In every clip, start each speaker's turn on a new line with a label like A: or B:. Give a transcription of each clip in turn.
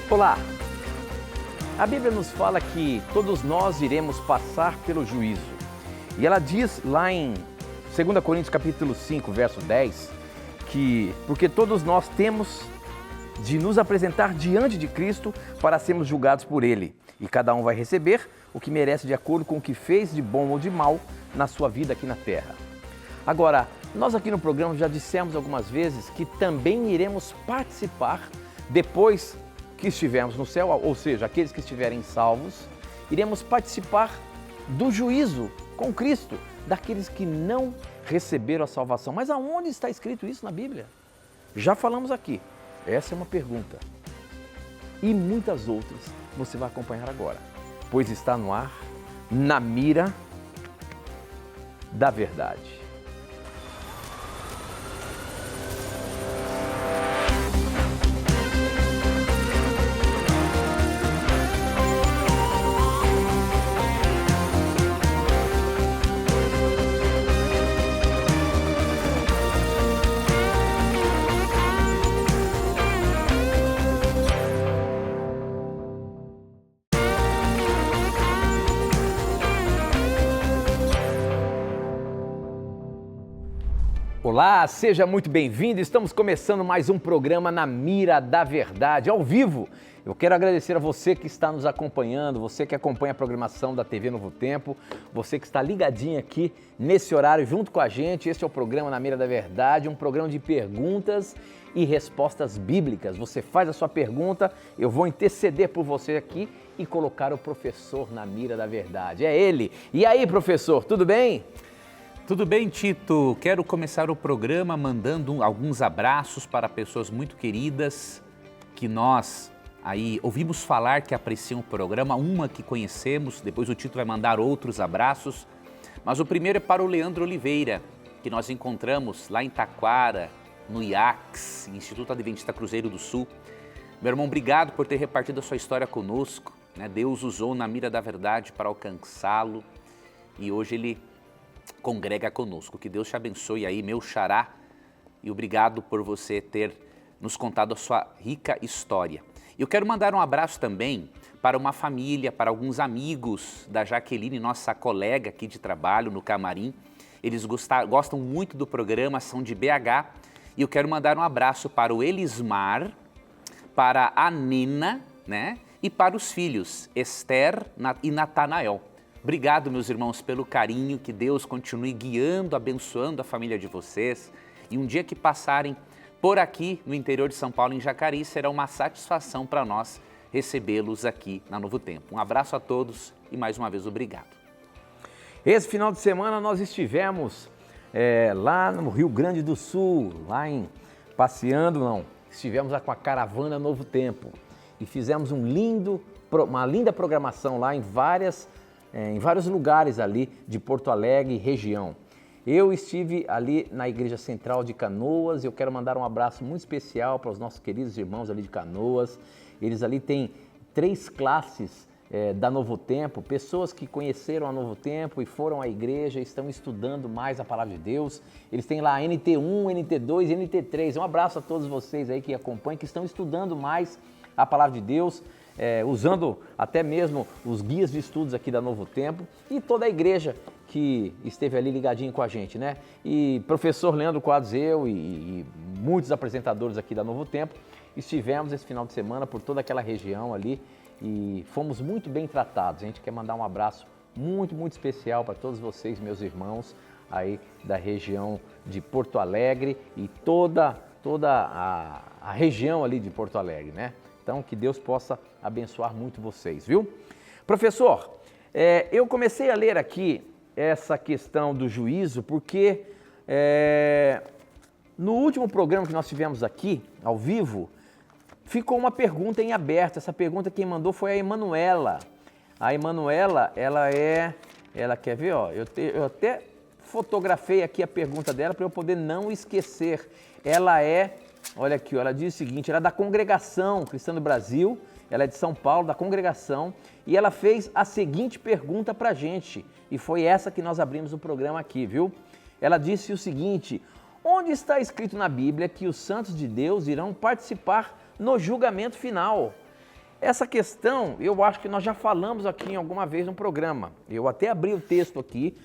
A: Olá! A Bíblia nos fala que todos nós iremos passar pelo juízo. E ela diz lá em 2 Coríntios capítulo 5, verso 10, que porque todos nós temos de nos apresentar diante de Cristo para sermos julgados por Ele. E cada um vai receber o que merece de acordo com o que fez de bom ou de mal na sua vida aqui na terra. Agora, nós aqui no programa já dissemos algumas vezes que também iremos participar depois que estivermos no céu, ou seja, aqueles que estiverem salvos, iremos participar do juízo com Cristo, daqueles que não receberam a salvação. Mas aonde está escrito isso na Bíblia? Já falamos aqui. Essa é uma pergunta. E muitas outras você vai acompanhar agora, pois está no ar, na mira da verdade. Olá, seja muito bem-vindo. Estamos começando mais um programa Na Mira da Verdade, ao vivo. Eu quero agradecer a você que está nos acompanhando, você que acompanha a programação da TV Novo Tempo, você que está ligadinho aqui nesse horário junto com a gente. Este é o programa Na Mira da Verdade, um programa de perguntas e respostas bíblicas. Você faz a sua pergunta, eu vou interceder por você aqui e colocar o professor na mira da verdade. É ele. E aí, professor, tudo bem?
B: Tudo bem, Tito? Quero começar o programa mandando alguns abraços para pessoas muito queridas que nós aí ouvimos falar que apreciam o programa, uma que conhecemos, depois o Tito vai mandar outros abraços, mas o primeiro é para o Leandro Oliveira, que nós encontramos lá em Taquara, no IACS, Instituto Adventista Cruzeiro do Sul. Meu irmão, obrigado por ter repartido a sua história conosco, né? Deus usou Na Mira da Verdade para alcançá-lo e hoje ele congrega conosco. Que Deus te abençoe aí, meu xará, e obrigado por você ter nos contado a sua rica história. Eu quero mandar um abraço também para uma família, para alguns amigos da Jaqueline, nossa colega aqui de trabalho no camarim. Eles gostam muito do programa, são de BH, e eu quero mandar um abraço para o Elismar, para a Nina, né? E para os filhos Esther e Natanael. Obrigado, meus irmãos, pelo carinho, que Deus continue guiando, abençoando a família de vocês. E um dia que passarem por aqui no interior de São Paulo, em Jacareí, será uma satisfação para nós recebê-los aqui na Novo Tempo. Um abraço a todos e mais uma vez obrigado.
A: Esse final de semana nós estivemos lá no Rio Grande do Sul, estivemos lá com a caravana Novo Tempo e fizemos uma linda programação lá em vários lugares ali de Porto Alegre e região. Eu estive ali na Igreja Central de Canoas e eu quero mandar um abraço muito especial para os nossos queridos irmãos ali de Canoas. Eles ali têm 3 classes da Novo Tempo, pessoas que conheceram a Novo Tempo e foram à igreja e estão estudando mais a Palavra de Deus. Eles têm lá NT1, NT2 e NT3. Um abraço a todos vocês aí que acompanham, que estão estudando mais a Palavra de Deus, usando até mesmo os guias de estudos aqui da Novo Tempo e toda a igreja que esteve ali ligadinho com a gente, né? E professor Leandro Quadros, eu e muitos apresentadores aqui da Novo Tempo, estivemos esse final de semana por toda aquela região ali e fomos muito bem tratados. A gente quer mandar um abraço muito, muito especial para todos vocês, meus irmãos, aí da região de Porto Alegre e toda a região ali de Porto Alegre, né? Então, que Deus possa abençoar muito vocês, viu? Professor, eu comecei a ler aqui essa questão do juízo porque no último programa que nós tivemos aqui, ao vivo, ficou uma pergunta em aberto. Essa pergunta quem mandou foi a Emanuela. A Emanuela, ela quer ver, ó, eu até fotografei aqui a pergunta dela para eu poder não esquecer. Olha aqui, ela diz o seguinte, ela é da Congregação Cristã do Brasil, ela é de São Paulo, da Congregação, e ela fez a seguinte pergunta para a gente, e foi essa que nós abrimos o programa aqui, viu? Ela disse o seguinte, onde está escrito na Bíblia que os santos de Deus irão participar no julgamento final? Essa questão, eu acho que nós já falamos aqui em alguma vez no programa. Eu até abri o texto aqui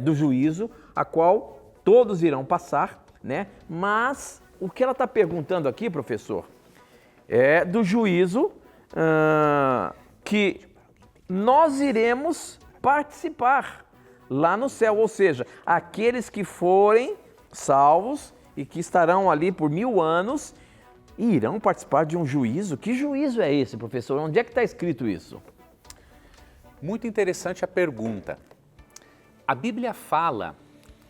A: do juízo, a qual todos irão passar, né? Mas o que ela está perguntando aqui, professor, é do juízo que nós iremos participar lá no céu. Ou seja, aqueles que forem salvos e que estarão ali por 1000 anos irão participar de um juízo. Que juízo é esse, professor? Onde é que está escrito isso?
B: Muito interessante a pergunta. A Bíblia fala,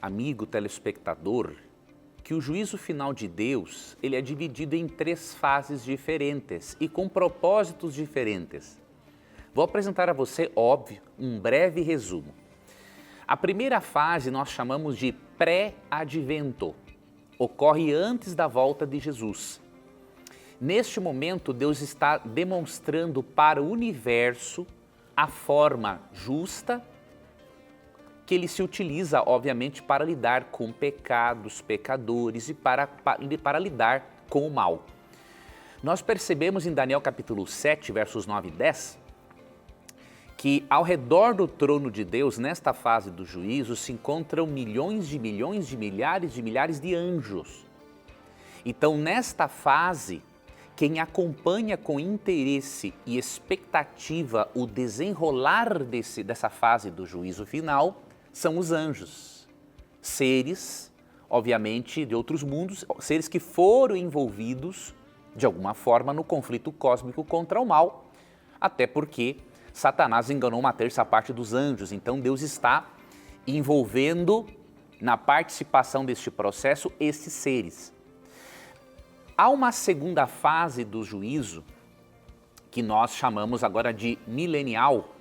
B: amigo telespectador, que o juízo final de Deus, ele é dividido em 3 fases diferentes e com propósitos diferentes. Vou apresentar a você, óbvio, um breve resumo. A primeira fase nós chamamos de pré-advento. Ocorre antes da volta de Jesus. Neste momento, Deus está demonstrando para o universo a forma justa que ele se utiliza, obviamente, para lidar com pecados, pecadores e para lidar com o mal. Nós percebemos em Daniel capítulo 7, versos 9 e 10, que ao redor do trono de Deus, nesta fase do juízo, se encontram milhões, milhares de anjos. Então, nesta fase, quem acompanha com interesse e expectativa o desenrolar dessa fase do juízo final são os anjos, seres, obviamente, de outros mundos, seres que foram envolvidos, de alguma forma, no conflito cósmico contra o mal, até porque Satanás enganou uma terça parte dos anjos, então Deus está envolvendo na participação deste processo esses seres. Há uma segunda fase do juízo, que nós chamamos agora de milenial,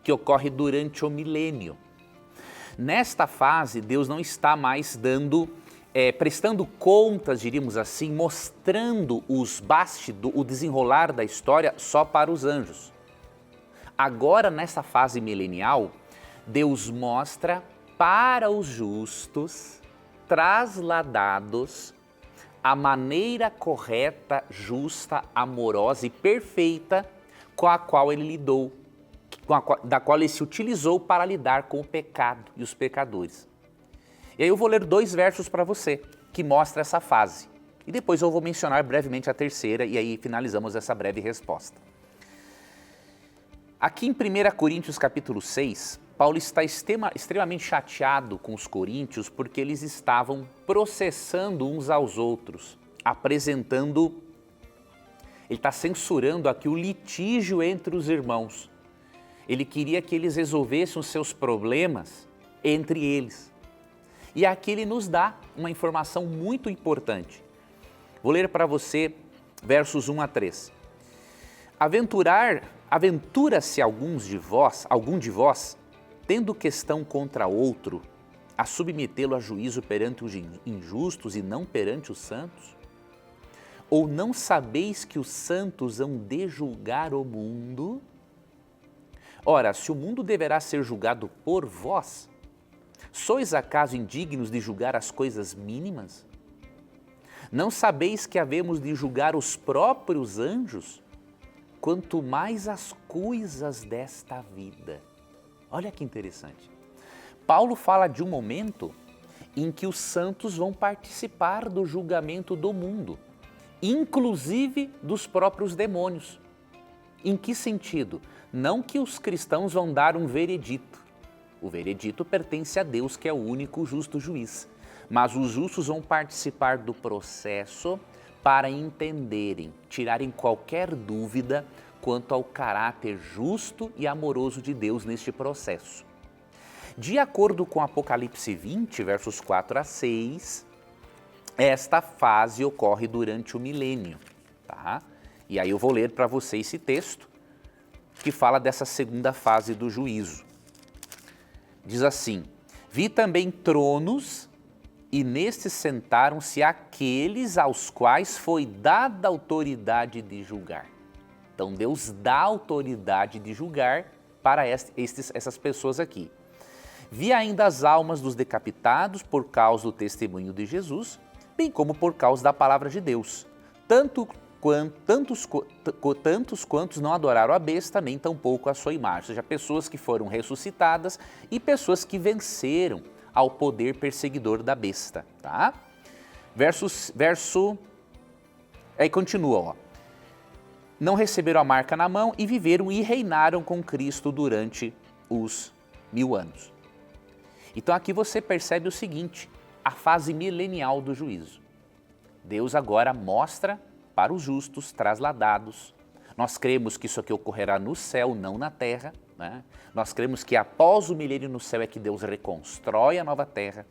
B: que ocorre durante o milênio. Nesta fase, Deus não está mais prestando contas, diríamos assim, mostrando o desenrolar da história só para os anjos. Agora, nessa fase milenial, Deus mostra para os justos, trasladados, a maneira correta, justa, amorosa e perfeita com a qual ele lidou, da qual ele se utilizou para lidar com o pecado e os pecadores. E aí eu vou ler 2 versos para você, que mostra essa fase. E depois eu vou mencionar brevemente a terceira e aí finalizamos essa breve resposta. Aqui em 1 Coríntios capítulo 6, Paulo está extremamente chateado com os coríntios porque eles estavam processando uns aos outros, ele está censurando aqui o litígio entre os irmãos. Ele queria que eles resolvessem os seus problemas entre eles. E aqui ele nos dá uma informação muito importante. Vou ler para você versos 1 a 3. Aventura-se algum de vós, tendo questão contra outro, a submetê-lo a juízo perante os injustos e não perante os santos? Ou não sabeis que os santos hão de julgar o mundo? Ora, se o mundo deverá ser julgado por vós, sois acaso indignos de julgar as coisas mínimas? Não sabeis que havemos de julgar os próprios anjos? Quanto mais as coisas desta vida. Olha que interessante. Paulo fala de um momento em que os santos vão participar do julgamento do mundo, inclusive dos próprios demônios. Em que sentido? Não que os cristãos vão dar um veredito. O veredito pertence a Deus, que é o único justo juiz. Mas os justos vão participar do processo para entenderem, tirarem qualquer dúvida quanto ao caráter justo e amoroso de Deus neste processo. De acordo com Apocalipse 20, versos 4 a 6, esta fase ocorre durante o milênio, tá? E aí eu vou ler para você esse texto que fala dessa segunda fase do juízo. Diz assim: vi também tronos e nestes sentaram-se aqueles aos quais foi dada autoridade de julgar. Então Deus dá autoridade de julgar para essas pessoas aqui. Vi ainda as almas dos decapitados por causa do testemunho de Jesus, bem como por causa da palavra de Deus, tanto tantos quantos não adoraram a besta, nem tampouco a sua imagem. Ou seja, pessoas que foram ressuscitadas e pessoas que venceram ao poder perseguidor da besta, tá? Aí continua, ó. Não receberam a marca na mão e viveram e reinaram com Cristo durante os 1000 anos. Então aqui você percebe o seguinte, a fase milenial do juízo. Deus agora mostra para os justos trasladados. Nós cremos que isso aqui ocorrerá no céu, não na terra, né? Nós cremos que após o milênio no céu é que Deus reconstrói a nova terra.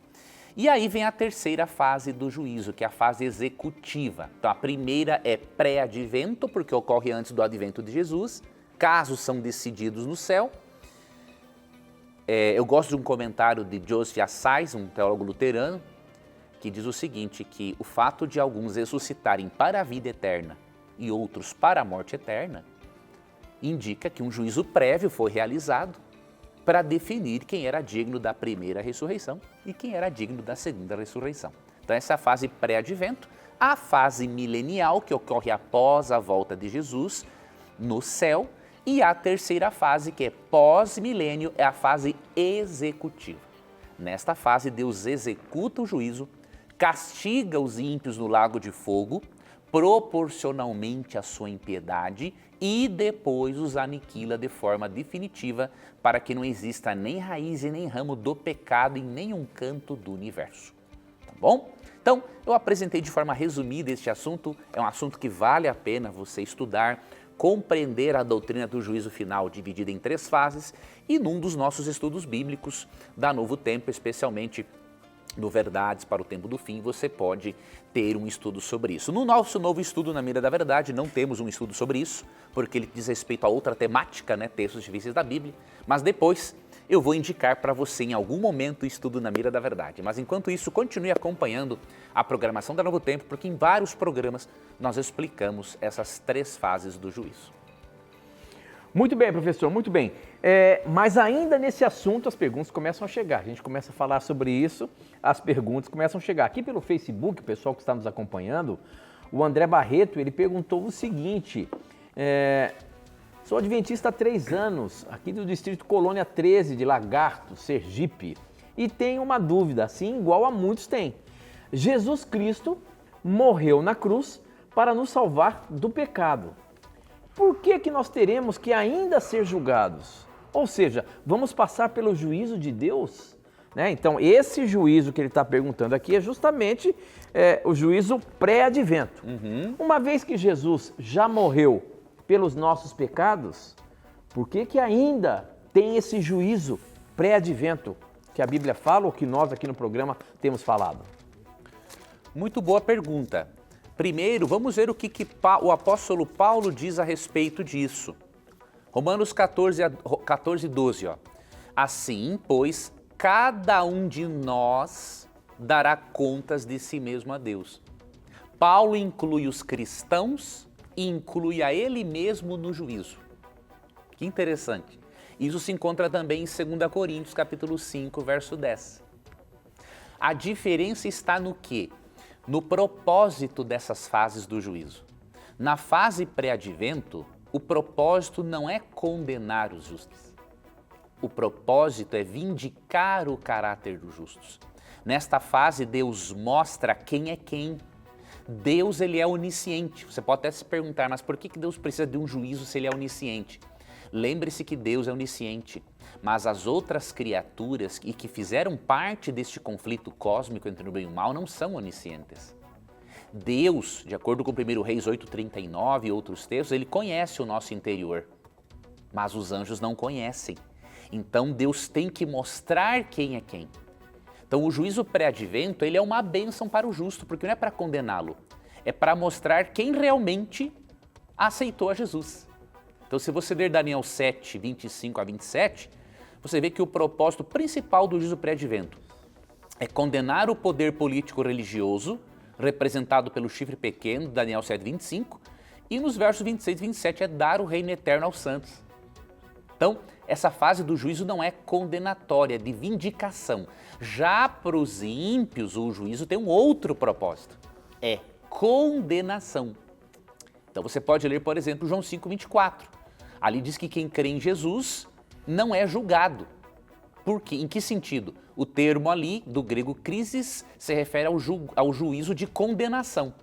B: E aí vem a terceira fase do juízo, que é a fase executiva. Então a primeira é pré-advento, porque ocorre antes do advento de Jesus. Casos são decididos no céu. Eu gosto de um comentário de Joseph Assais, um teólogo luterano, que diz o seguinte, que o fato de alguns ressuscitarem para a vida eterna e outros para a morte eterna, indica que um juízo prévio foi realizado para definir quem era digno da primeira ressurreição e quem era digno da segunda ressurreição. Então essa é a fase pré-advento, a fase milenial, que ocorre após a volta de Jesus no céu, e a terceira fase, que é pós-milênio, é a fase executiva. Nesta fase, Deus executa o juízo, castiga os ímpios no lago de fogo, proporcionalmente à sua impiedade, e depois os aniquila de forma definitiva para que não exista nem raiz e nem ramo do pecado em nenhum canto do universo. Tá bom? Então, eu apresentei de forma resumida este assunto, é um assunto que vale a pena você estudar, compreender a doutrina do juízo final dividida em 3 fases e num dos nossos estudos bíblicos da Novo Tempo, especialmente no Verdades para o Tempo do Fim, você pode ter um estudo sobre isso. No nosso novo estudo Na Mira da Verdade, não temos um estudo sobre isso, porque ele diz respeito a outra temática, né, textos difíceis da Bíblia, mas depois eu vou indicar para você em algum momento o estudo Na Mira da Verdade. Mas enquanto isso, continue acompanhando a programação da Novo Tempo, porque em vários programas nós explicamos essas 3 fases do juízo.
A: Muito bem, professor, muito bem. Mas ainda nesse assunto as perguntas começam a chegar. A gente começa a falar sobre isso, as perguntas começam a chegar. Aqui pelo Facebook, o pessoal que está nos acompanhando, o André Barreto, ele perguntou o seguinte, sou adventista há 3 anos, aqui do Distrito Colônia 13 de Lagarto, Sergipe, e tenho uma dúvida, assim igual a muitos têm. Jesus Cristo morreu na cruz para nos salvar do pecado. Por que nós teremos que ainda ser julgados? Ou seja, vamos passar pelo juízo de Deus? Né? Então, esse juízo que ele está perguntando aqui é justamente o juízo pré-advento. Uma vez que Jesus já morreu pelos nossos pecados, por que ainda tem esse juízo pré-advento que a Bíblia fala ou que nós aqui no programa temos falado?
B: Muito boa pergunta. Primeiro, vamos ver o que o apóstolo Paulo diz a respeito disso. Romanos 14, 12, ó. Assim, pois, cada um de nós dará contas de si mesmo a Deus. Paulo inclui os cristãos e inclui a ele mesmo no juízo. Que interessante. Isso se encontra também em 2 Coríntios, capítulo 5, verso 10. A diferença está no quê? No propósito dessas fases do juízo. Na fase pré-advento, o propósito não é condenar os justos. O propósito é vindicar o caráter dos justos. Nesta fase, Deus mostra quem é quem. Deus, ele é onisciente. Você pode até se perguntar, mas por que Deus precisa de um juízo se ele é onisciente? Lembre-se que Deus é onisciente, mas as outras criaturas que fizeram parte deste conflito cósmico entre o bem e o mal não são oniscientes. Deus, de acordo com 1 Reis 8,39 e outros textos, ele conhece o nosso interior, mas os anjos não conhecem. Então Deus tem que mostrar quem é quem. Então o juízo pré-advento, ele é uma bênção para o justo, porque não é para condená-lo, é para mostrar quem realmente aceitou a Jesus. Então, se você ler Daniel 7, 25 a 27, você vê que o propósito principal do juízo pré-advento é condenar o poder político-religioso, representado pelo chifre pequeno, Daniel 7, 25, e nos versos 26 e 27 é dar o reino eterno aos santos. Então, essa fase do juízo não é condenatória, é de vindicação. Já para os ímpios, o juízo tem um outro propósito, é condenação. Então você pode ler, por exemplo, João 5:24. Ali diz que quem crê em Jesus não é julgado. Por quê? Em que sentido? O termo ali, do grego crisis, se refere ao juízo de condenação.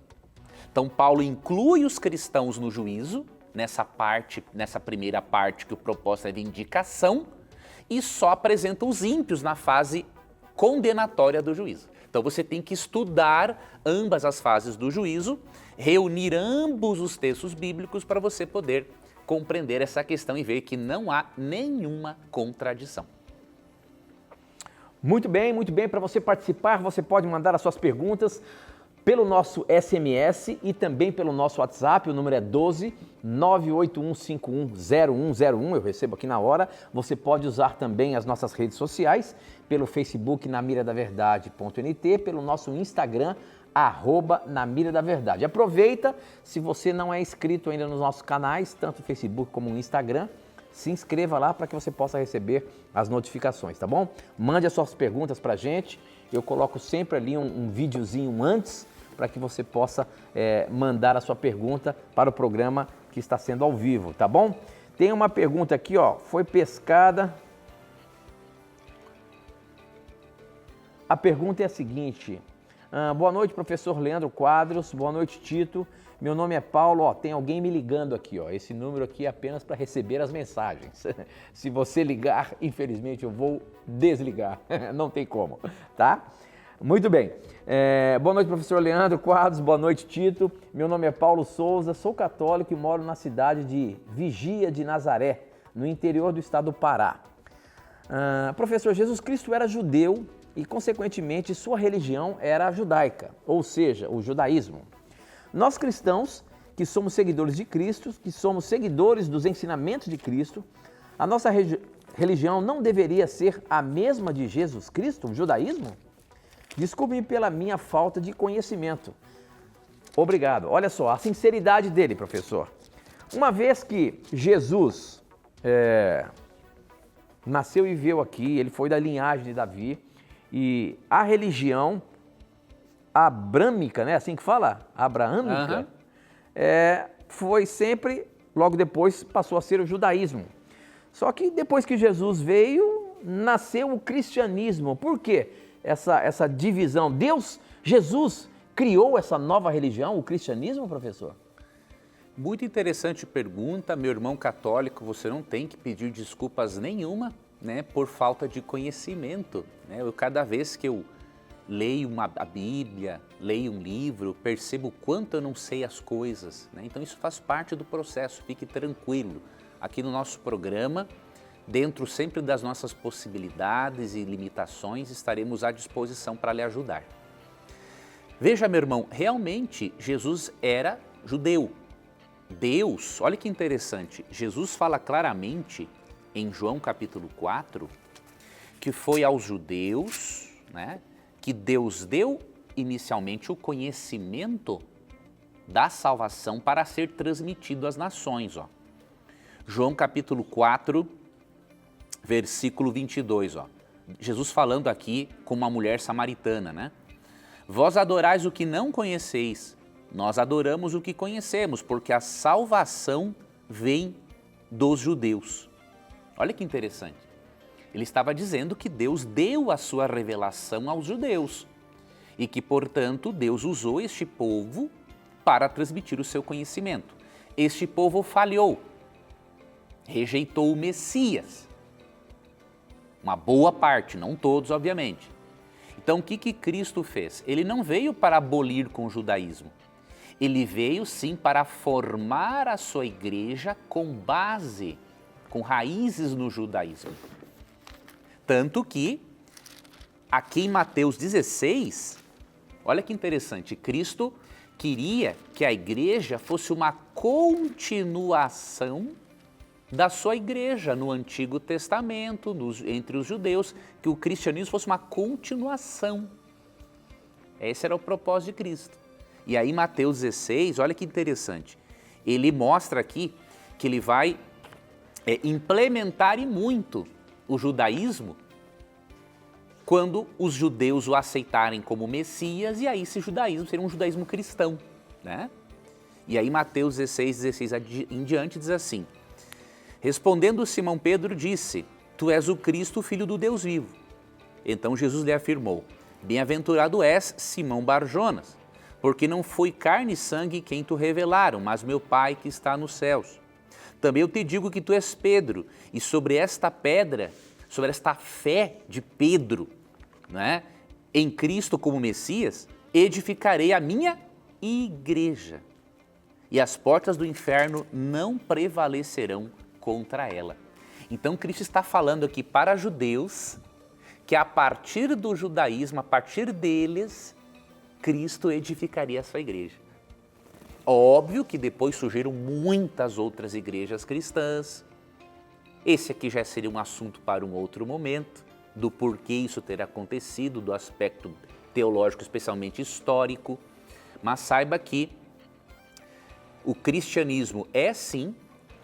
B: Então Paulo inclui os cristãos no juízo, nessa primeira parte que o propósito é de indicação, e só apresenta os ímpios na fase condenatória do juízo. Então você tem que estudar ambas as fases do juízo, reunir ambos os textos bíblicos para você poder compreender essa questão e ver que não há nenhuma contradição.
A: Muito bem, muito bem. Para você participar, você pode mandar as suas perguntas pelo nosso SMS e também pelo nosso WhatsApp. O número é 12 981510101. Eu recebo aqui na hora. Você pode usar também as nossas redes sociais, pelo Facebook namiradaverdade.nt, pelo nosso Instagram, @namiradaverdade. Aproveita, se você não é inscrito ainda nos nossos canais, tanto o Facebook como o Instagram, se inscreva lá para que você possa receber as notificações, tá bom? Mande as suas perguntas para a gente. Eu coloco sempre ali um videozinho antes para que você possa mandar a sua pergunta para o programa que está sendo ao vivo, tá bom? Tem uma pergunta aqui, ó, foi pescada. A pergunta é a seguinte: boa noite, professor Leandro Quadros, boa noite, Tito. Meu nome é Paulo, ó, tem alguém me ligando aqui, ó. Esse número aqui é apenas para receber as mensagens. Se você ligar, infelizmente eu vou desligar, não tem como, tá? Muito bem. Boa noite, professor Leandro Quadros, boa noite, Tito. Meu nome é Paulo Souza, sou católico e moro na cidade de Vigia de Nazaré, no interior do estado do Pará. Professor, Jesus Cristo era judeu e, consequentemente, sua religião era a judaica, ou seja, o judaísmo. Nós cristãos, que somos seguidores de Cristo, que somos seguidores dos ensinamentos de Cristo, a nossa religião não deveria ser a mesma de Jesus Cristo, o judaísmo? Desculpe-me pela minha falta de conhecimento. Obrigado. Olha só, a sinceridade dele, professor. Uma vez que Jesus nasceu e veio aqui, ele foi da linhagem de Davi, e a religião abrâmica, né? Assim que fala? Abraâmica, foi sempre, logo depois, passou a ser o judaísmo. Só que depois que Jesus veio, nasceu o cristianismo. Por quê? Essa divisão. Jesus criou essa nova religião, o cristianismo, professor?
B: Muito interessante pergunta, meu irmão católico, você não tem que pedir desculpas nenhuma, né, por falta de conhecimento, né? Cada vez que eu leio a Bíblia, leio um livro, percebo o quanto eu não sei as coisas, né? Então isso faz parte do processo, fique tranquilo. Aqui no nosso programa, dentro sempre das nossas possibilidades e limitações, estaremos à disposição para lhe ajudar. Veja, meu irmão, realmente Jesus era judeu. Deus, olha que interessante, Jesus fala claramente em João capítulo 4, que foi aos judeus, né, que Deus deu inicialmente o conhecimento da salvação para ser transmitido às nações. Ó. João capítulo 4, versículo 22, ó. Jesus falando aqui com uma mulher samaritana, né? Vós adorais o que não conheceis, nós adoramos o que conhecemos, porque a salvação vem dos judeus. Olha que interessante. Ele estava dizendo que Deus deu a sua revelação aos judeus e que, portanto, Deus usou este povo para transmitir o seu conhecimento. Este povo falhou, rejeitou o Messias. Uma boa parte, não todos, obviamente. Então, o que Cristo fez? Ele não veio para abolir com o judaísmo. Ele veio, sim, para formar a sua igreja com base, com raízes no judaísmo. Tanto que, aqui em Mateus 16, olha que interessante, Cristo queria que a igreja fosse uma continuação da sua igreja no Antigo Testamento, entre os judeus, que o cristianismo fosse uma continuação. Esse era o propósito de Cristo. E aí Mateus 16, olha que interessante, ele mostra aqui que ele vai implementar e muito o judaísmo quando os judeus o aceitarem como Messias, e aí esse judaísmo seria um judaísmo cristão, né? E aí Mateus 16 em diante diz assim: respondendo Simão Pedro disse: tu és o Cristo, filho do Deus vivo. Então Jesus lhe afirmou: bem-aventurado és, Simão Barjonas, porque não foi carne e sangue quem tu revelaram, mas meu Pai que está nos céus. Também eu te digo que tu és Pedro, e sobre esta pedra, sobre esta fé de Pedro, né, em Cristo como Messias, edificarei a minha igreja, e as portas do inferno não prevalecerão contra ela. Então Cristo está falando aqui para judeus que a partir do judaísmo, a partir deles, Cristo edificaria a sua igreja. Óbvio que depois surgiram muitas outras igrejas cristãs. Esse aqui já seria um assunto para um outro momento, do porquê isso ter acontecido, do aspecto teológico, especialmente histórico. Mas saiba que o cristianismo é sim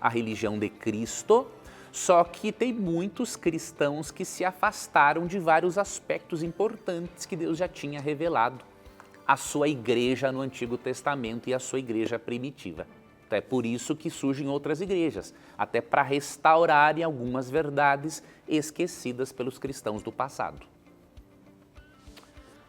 B: a religião de Cristo, só que tem muitos cristãos que se afastaram de vários aspectos importantes que Deus já tinha revelado à sua igreja no Antigo Testamento e à sua igreja primitiva. Então é por isso que surgem outras igrejas, até para restaurarem algumas verdades esquecidas pelos cristãos do passado.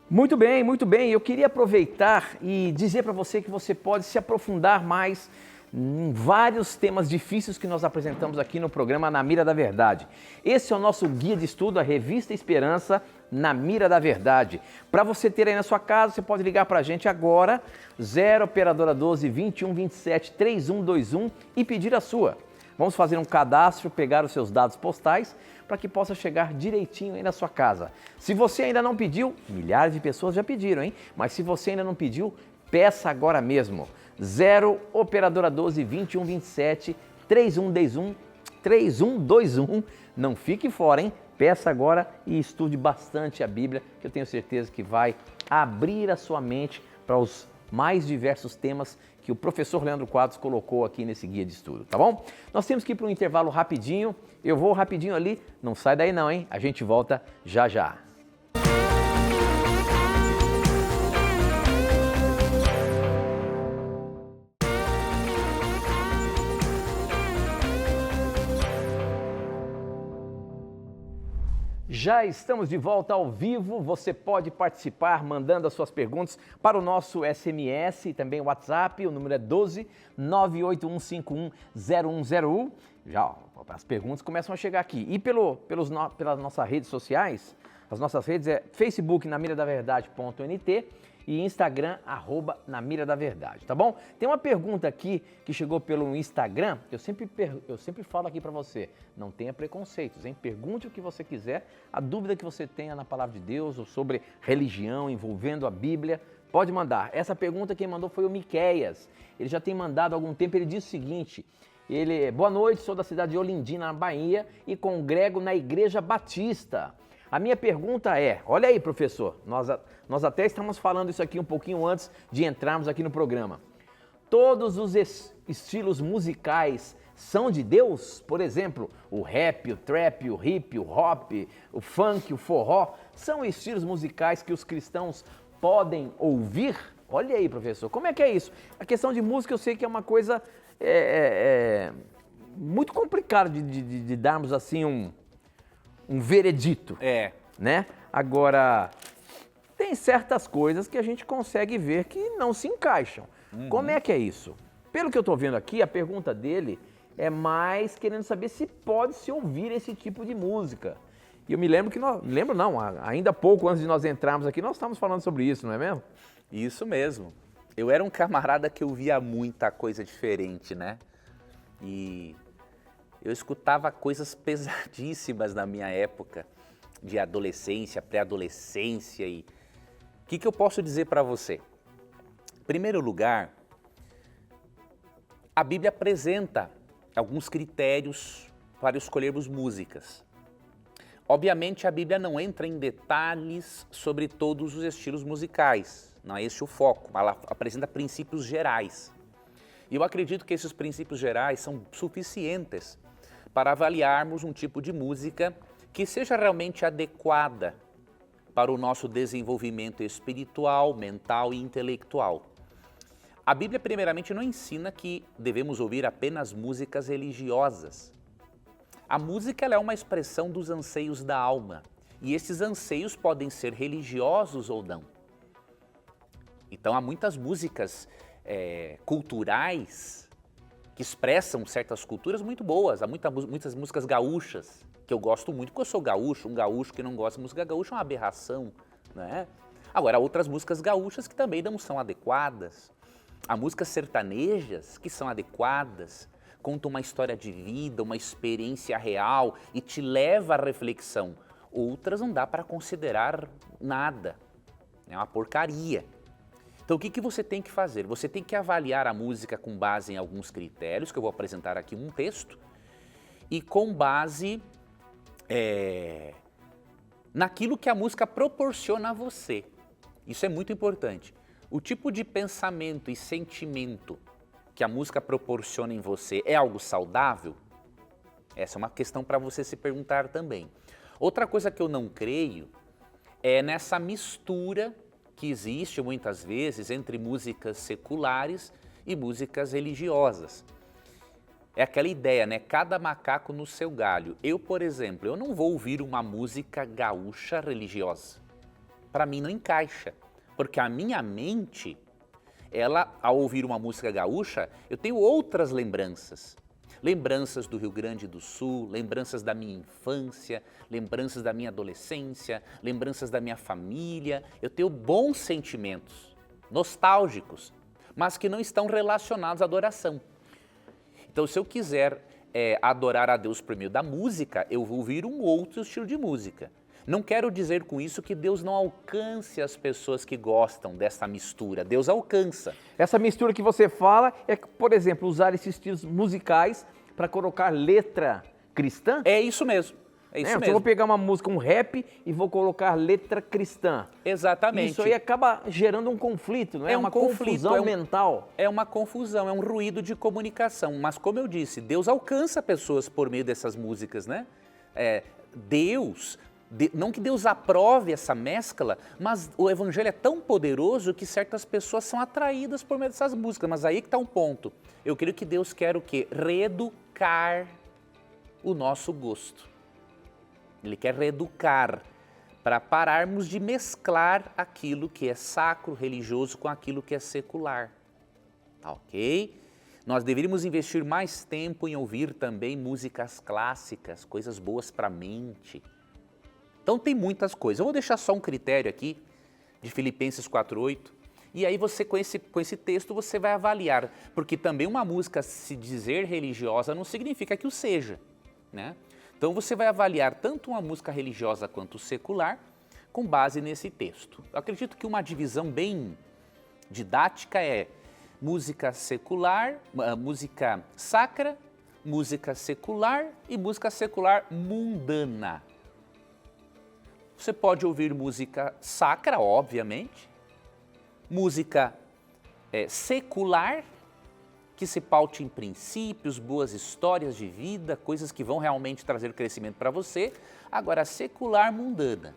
A: Muito bem, muito bem. Eu queria aproveitar e dizer para você que você pode se aprofundar mais em vários temas difíceis que nós apresentamos aqui no programa Na Mira da Verdade. Esse é o nosso guia de estudo, a Revista Esperança Na Mira da Verdade. Para você ter aí na sua casa, você pode ligar para a gente agora, 0 operadora 12 21 27 3121 e pedir a sua. Vamos fazer um cadastro, pegar os seus dados postais para que possa chegar direitinho aí na sua casa. Se você ainda não pediu, milhares de pessoas já pediram, hein? Mas se você ainda não pediu, peça agora mesmo. 0 operadora 12 21 27 3121. Não fique fora, hein? Peça agora e estude bastante a Bíblia, que eu tenho certeza que vai abrir a sua mente para os mais diversos temas que o professor Leandro Quadros colocou aqui nesse guia de estudo, tá bom? Nós temos que ir para um intervalo rapidinho, eu vou rapidinho ali, não sai daí não, hein? A gente volta já já. Já estamos de volta ao vivo, você pode participar mandando as suas perguntas para o nosso SMS e também WhatsApp, o número é 12 981510101. Já as perguntas começam a chegar aqui. E pelas nossas redes sociais, as nossas redes é Facebook namiradaverdade.nt e Instagram, @namiradaverdade, tá bom? Tem uma pergunta aqui que chegou pelo Instagram, eu sempre falo aqui para você, não tenha preconceitos, hein? Pergunte o que você quiser, a dúvida que você tenha na Palavra de Deus ou sobre religião envolvendo a Bíblia, pode mandar. Essa pergunta quem mandou foi o Miqueias, ele já tem mandado há algum tempo, ele diz o seguinte, boa noite, sou da cidade de Olindina, na Bahia e congrego na Igreja Batista. A minha pergunta é, olha aí professor, nós até estamos falando isso aqui um pouquinho antes de entrarmos aqui no programa. Todos os estilos musicais são de Deus? Por exemplo, o rap, o trap, o hip, o hop, o funk, o forró, são estilos musicais que os cristãos podem ouvir? Olha aí professor, como é que é isso? A questão de música eu sei que é uma coisa muito complicada de darmos assim um veredito, né? Agora, tem certas coisas que a gente consegue ver que não se encaixam. Como é que é isso? Pelo que eu estou vendo aqui, a pergunta dele é mais querendo saber se pode se ouvir esse tipo de música. E eu me lembro que ainda pouco antes de nós entrarmos aqui, nós estávamos falando sobre isso, não é mesmo?
B: Isso mesmo. Eu era um camarada que ouvia muita coisa diferente, né? E eu escutava coisas pesadíssimas na minha época, de adolescência, pré-adolescência. E o que eu posso dizer para você? Em primeiro lugar, a Bíblia apresenta alguns critérios para escolhermos músicas. Obviamente, a Bíblia não entra em detalhes sobre todos os estilos musicais, não é esse o foco, ela apresenta princípios gerais. E eu acredito que esses princípios gerais são suficientes para avaliarmos um tipo de música que seja realmente adequada para o nosso desenvolvimento espiritual, mental e intelectual. A Bíblia, primeiramente, não ensina que devemos ouvir apenas músicas religiosas. A música ela é uma expressão dos anseios da alma. E esses anseios podem ser religiosos ou não. Então, há muitas músicas culturais que expressam certas culturas muito boas. Há muitas músicas gaúchas, que eu gosto muito, porque eu sou gaúcho. Um gaúcho que não gosta de música gaúcha é uma aberração, né? Agora, há outras músicas gaúchas que também não são adequadas. Há músicas sertanejas que são adequadas, contam uma história de vida, uma experiência real e te leva à reflexão. Outras não dá para considerar nada, é uma porcaria. Então o que você tem que fazer? Você tem que avaliar a música com base em alguns critérios, que eu vou apresentar aqui um texto, e com base naquilo que a música proporciona a você. Isso é muito importante. O tipo de pensamento e sentimento que a música proporciona em você é algo saudável? Essa é uma questão para você se perguntar também. Outra coisa que eu não creio é nessa mistura que existe muitas vezes entre músicas seculares e músicas religiosas. É aquela ideia, né? Cada macaco no seu galho. Eu, por exemplo, eu não vou ouvir uma música gaúcha religiosa. Para mim não encaixa, porque a minha mente, ela, ao ouvir uma música gaúcha, eu tenho outras lembranças. Lembranças do Rio Grande do Sul, lembranças da minha infância, lembranças da minha adolescência, lembranças da minha família. Eu tenho bons sentimentos, nostálgicos, mas que não estão relacionados à adoração. Então, se eu quiser adorar a Deus por meio da música, eu vou ouvir um outro estilo de música. Não quero dizer com isso que Deus não alcance as pessoas que gostam dessa mistura. Deus alcança.
A: Essa mistura que você fala é, por exemplo, usar esses estilos musicais para colocar letra cristã?
B: É isso mesmo. É isso mesmo.
A: Eu vou pegar uma música, um rap, e vou colocar letra cristã.
B: Exatamente.
A: Isso aí acaba gerando um conflito, não é? Uma confusão mental.
B: É uma confusão, é um ruído de comunicação. Mas como eu disse, Deus alcança pessoas por meio dessas músicas, né? Não que Deus aprove essa mescla, mas o evangelho é tão poderoso que certas pessoas são atraídas por meio dessas músicas. Mas aí que está um ponto. Eu creio que Deus quer o quê? Reeducar o nosso gosto. Ele quer reeducar para pararmos de mesclar aquilo que é sacro, religioso, com aquilo que é secular. Tá ok? Nós deveríamos investir mais tempo em ouvir também músicas clássicas, coisas boas para a mente. Então tem muitas coisas. Eu vou deixar só um critério aqui de Filipenses 4:8 e aí você com esse texto você vai avaliar, porque também uma música se dizer religiosa não significa que o seja, né? Então você vai avaliar tanto uma música religiosa quanto secular com base nesse texto. Eu acredito que uma divisão bem didática é música secular, música sacra, música secular e música secular mundana. Você pode ouvir música sacra, obviamente, música secular, que se paute em princípios, boas histórias de vida, coisas que vão realmente trazer crescimento para você. Agora, secular mundana,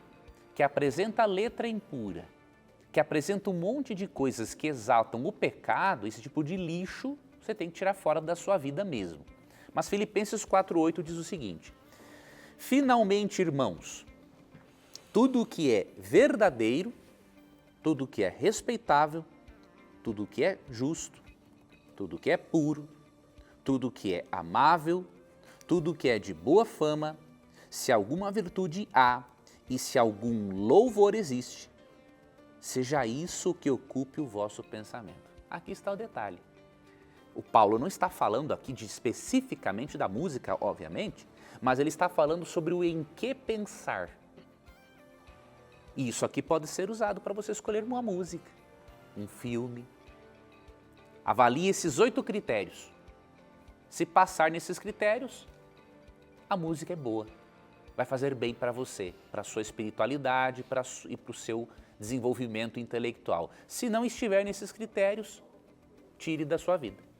B: que apresenta letra impura, que apresenta um monte de coisas que exaltam o pecado, esse tipo de lixo, você tem que tirar fora da sua vida mesmo. Mas Filipenses 4:8 diz o seguinte: finalmente, irmãos, tudo o que é verdadeiro, tudo o que é respeitável, tudo o que é justo, tudo o que é puro, tudo o que é amável, tudo o que é de boa fama, se alguma virtude há e se algum louvor existe, seja isso que ocupe o vosso pensamento. Aqui está o detalhe. O Paulo não está falando aqui especificamente da música, obviamente, mas ele está falando sobre o em que pensar. E isso aqui pode ser usado para você escolher uma música, um filme. Avalie esses 8 critérios. Se passar nesses critérios, a música é boa. Vai fazer bem para você, para a sua espiritualidade e para o seu desenvolvimento intelectual. Se não estiver nesses critérios, tire da sua vida.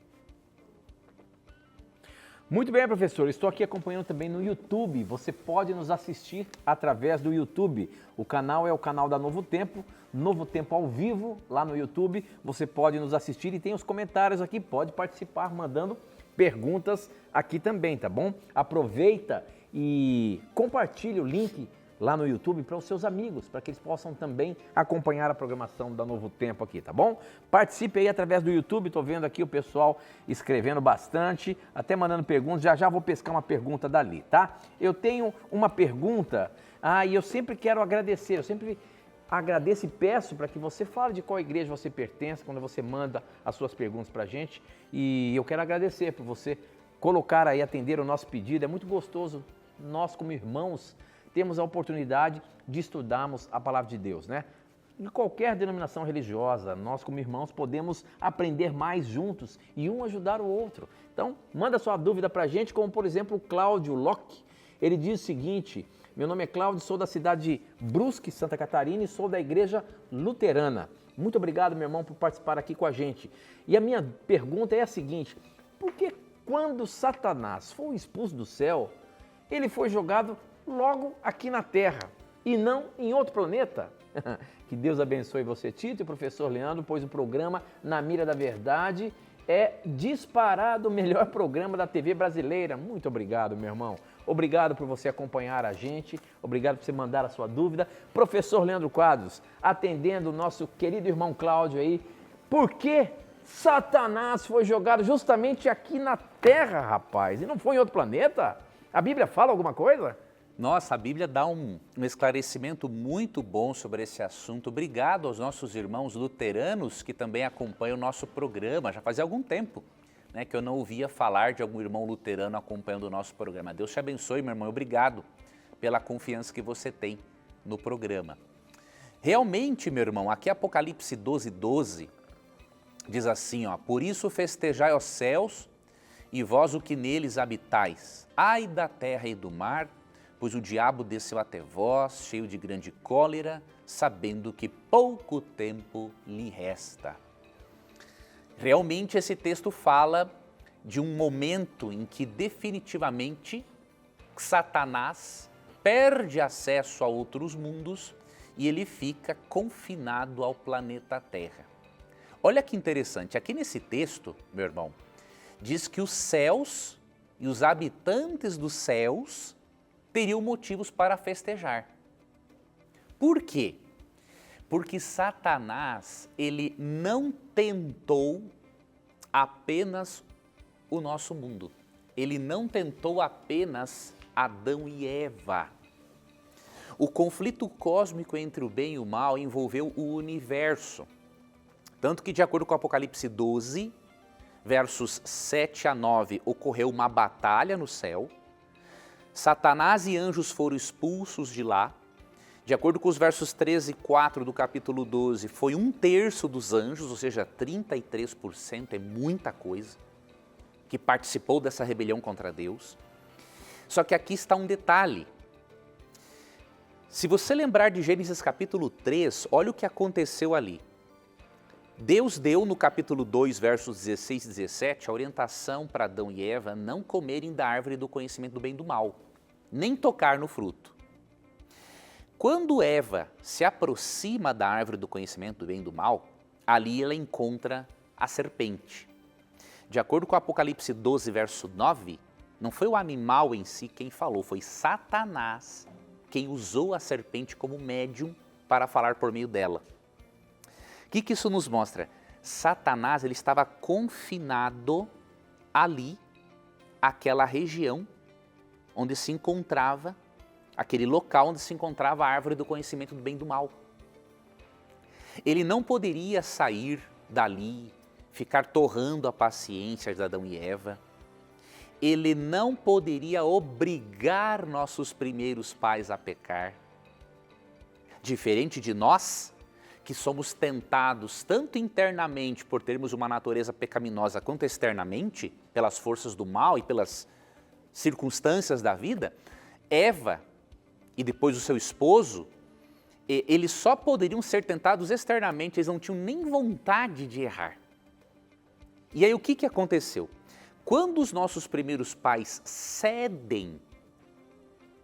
A: Muito bem, professor. Estou aqui acompanhando também no YouTube. Você pode nos assistir através do YouTube. O canal é o canal da Novo Tempo. Novo Tempo ao vivo lá no YouTube. Você pode nos assistir e tem os comentários aqui, pode participar mandando perguntas aqui também, tá bom? Aproveita e compartilhe o link lá no YouTube para os seus amigos, para que eles possam também acompanhar a programação da Novo Tempo aqui, tá bom? Participe aí através do YouTube, estou vendo aqui o pessoal escrevendo bastante, até mandando perguntas, já vou pescar uma pergunta dali, tá? Eu tenho uma pergunta, e eu sempre quero agradecer, eu sempre agradeço e peço para que você fale de qual igreja você pertence quando você manda as suas perguntas para a gente, e eu quero agradecer por você colocar aí, atender o nosso pedido, é muito gostoso, nós como irmãos, temos a oportunidade de estudarmos a palavra de Deus, né? Em qualquer denominação religiosa, nós como irmãos podemos aprender mais juntos e um ajudar o outro. Então, manda sua dúvida para a gente, como por exemplo o Cláudio Locke. Ele diz o seguinte: meu nome é Cláudio, sou da cidade de Brusque, Santa Catarina e sou da igreja luterana. Muito obrigado, meu irmão, por participar aqui com a gente. E a minha pergunta é a seguinte: por que quando Satanás foi expulso do céu, ele foi jogado logo aqui na Terra e não em outro planeta? Que Deus abençoe você, Tito, e o professor Leandro, pois o programa Na Mira da Verdade é disparado o melhor programa da TV brasileira. Muito obrigado, meu irmão. Obrigado por você acompanhar a gente, obrigado por você mandar a sua dúvida. Professor Leandro Quadros, atendendo o nosso querido irmão Cláudio aí, por que Satanás foi jogado justamente aqui na Terra, rapaz, e não foi em outro planeta? A Bíblia fala alguma coisa?
B: Nossa, a Bíblia dá um esclarecimento muito bom sobre esse assunto. Obrigado aos nossos irmãos luteranos que também acompanham o nosso programa. Já fazia algum tempo, né, que eu não ouvia falar de algum irmão luterano acompanhando o nosso programa. Deus te abençoe, meu irmão. Obrigado pela confiança que você tem no programa. Realmente, meu irmão, aqui Apocalipse 12:12 diz assim, ó: por isso festejai os céus e vós o que neles habitais. Ai da terra e do mar, pois o diabo desceu até vós, cheio de grande cólera, sabendo que pouco tempo lhe resta. Realmente esse texto fala de um momento em que definitivamente Satanás perde acesso a outros mundos e ele fica confinado ao planeta Terra. Olha que interessante, aqui nesse texto, meu irmão, diz que os céus e os habitantes dos céus teriam motivos para festejar. Por quê? Porque Satanás, ele não tentou apenas o nosso mundo. Ele não tentou apenas Adão e Eva. O conflito cósmico entre o bem e o mal envolveu o universo. Tanto que, de acordo com Apocalipse 12, versos 7 a 9, ocorreu uma batalha no céu. Satanás e anjos foram expulsos de lá. De acordo com os versos 13 e 4 do capítulo 12, foi 1/3 dos anjos, ou seja, 33%, é muita coisa, que participou dessa rebelião contra Deus. Só que aqui está um detalhe. Se você lembrar de Gênesis capítulo 3, olha o que aconteceu ali. Deus deu no capítulo 2, versos 16 e 17, a orientação para Adão e Eva não comerem da árvore do conhecimento do bem e do mal, nem tocar no fruto. Quando Eva se aproxima da árvore do conhecimento do bem e do mal, ali ela encontra a serpente. De acordo com Apocalipse 12, verso 9, não foi o animal em si quem falou, foi Satanás quem usou a serpente como médium para falar por meio dela. O que isso nos mostra? Satanás, ele estava confinado ali, aquela região onde se encontrava, aquele local onde se encontrava a árvore do conhecimento do bem e do mal. Ele não poderia sair dali, ficar torrando a paciência de Adão e Eva. Ele não poderia obrigar nossos primeiros pais a pecar. Diferente de nós, que somos tentados tanto internamente por termos uma natureza pecaminosa quanto externamente, pelas forças do mal e pelas circunstâncias da vida, Eva e depois o seu esposo, eles só poderiam ser tentados externamente, eles não tinham nem vontade de errar. E aí o que aconteceu? Quando os nossos primeiros pais cedem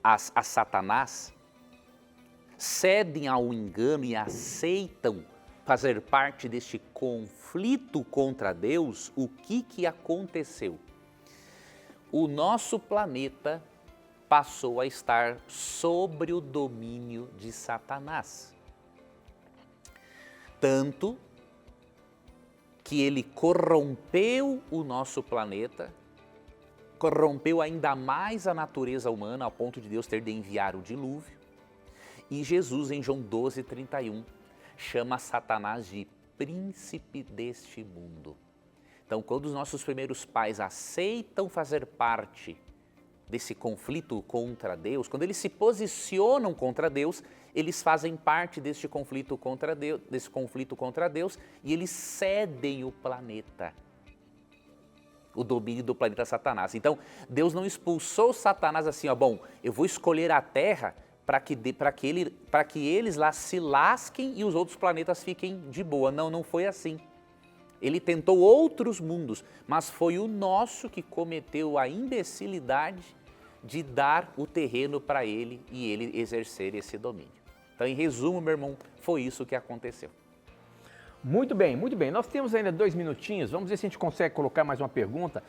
B: a Satanás, cedem ao engano e aceitam fazer parte deste conflito contra Deus, o que aconteceu? O nosso planeta passou a estar sob o domínio de Satanás. Tanto que ele corrompeu o nosso planeta, corrompeu ainda mais a natureza humana, ao ponto de Deus ter de enviar o dilúvio. E Jesus, em João 12:31, chama Satanás de príncipe deste mundo. Então, quando os nossos primeiros pais aceitam fazer parte desse conflito contra Deus, quando eles se posicionam contra Deus, eles fazem parte deste conflito contra Deus, e eles cedem o planeta, o domínio do planeta Satanás. Então, Deus não expulsou Satanás assim, bom, eu vou escolher a Terra para que eles lá se lasquem e os outros planetas fiquem de boa. Não, não foi assim. Ele tentou outros mundos, mas foi o nosso que cometeu a imbecilidade de dar o terreno para ele e ele exercer esse domínio. Então, em resumo, meu irmão, foi isso que aconteceu.
A: Muito bem, muito bem. Nós temos ainda 2 minutinhos, vamos ver se a gente consegue colocar mais uma pergunta.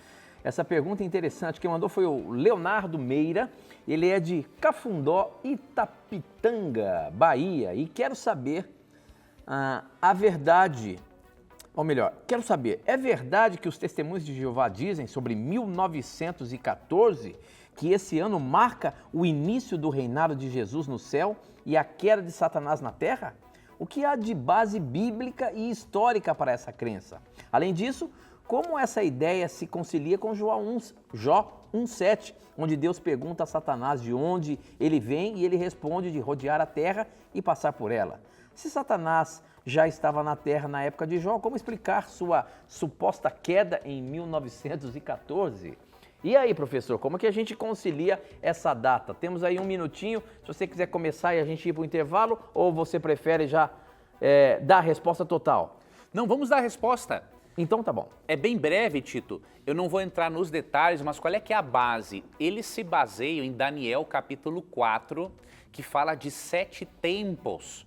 A: Essa pergunta é interessante, quem mandou foi o Leonardo Meira, ele é de Cafundó, Itapitanga, Bahia, e quero saber a verdade, ou melhor, quero saber, é verdade que os testemunhos de Jeová dizem sobre 1914, que esse ano marca o início do reinado de Jesus no céu e a queda de Satanás na terra? O que há de base bíblica e histórica para essa crença? Além disso, como essa ideia se concilia com Jó 1:7, onde Deus pergunta a Satanás de onde ele vem e ele responde de rodear a terra e passar por ela? Se Satanás já estava na terra na época de Jó, como explicar sua suposta queda em 1914? E aí, professor, como que a gente concilia essa data? Temos aí 1 minutinho, se você quiser começar e a gente ir para o intervalo, ou você prefere já dar a resposta total?
B: Não, vamos dar a resposta.
A: Então tá bom.
B: É bem breve, Tito. Eu não vou entrar nos detalhes, mas qual é que é a base? Eles se baseiam em Daniel capítulo 4, que fala de 7 tempos.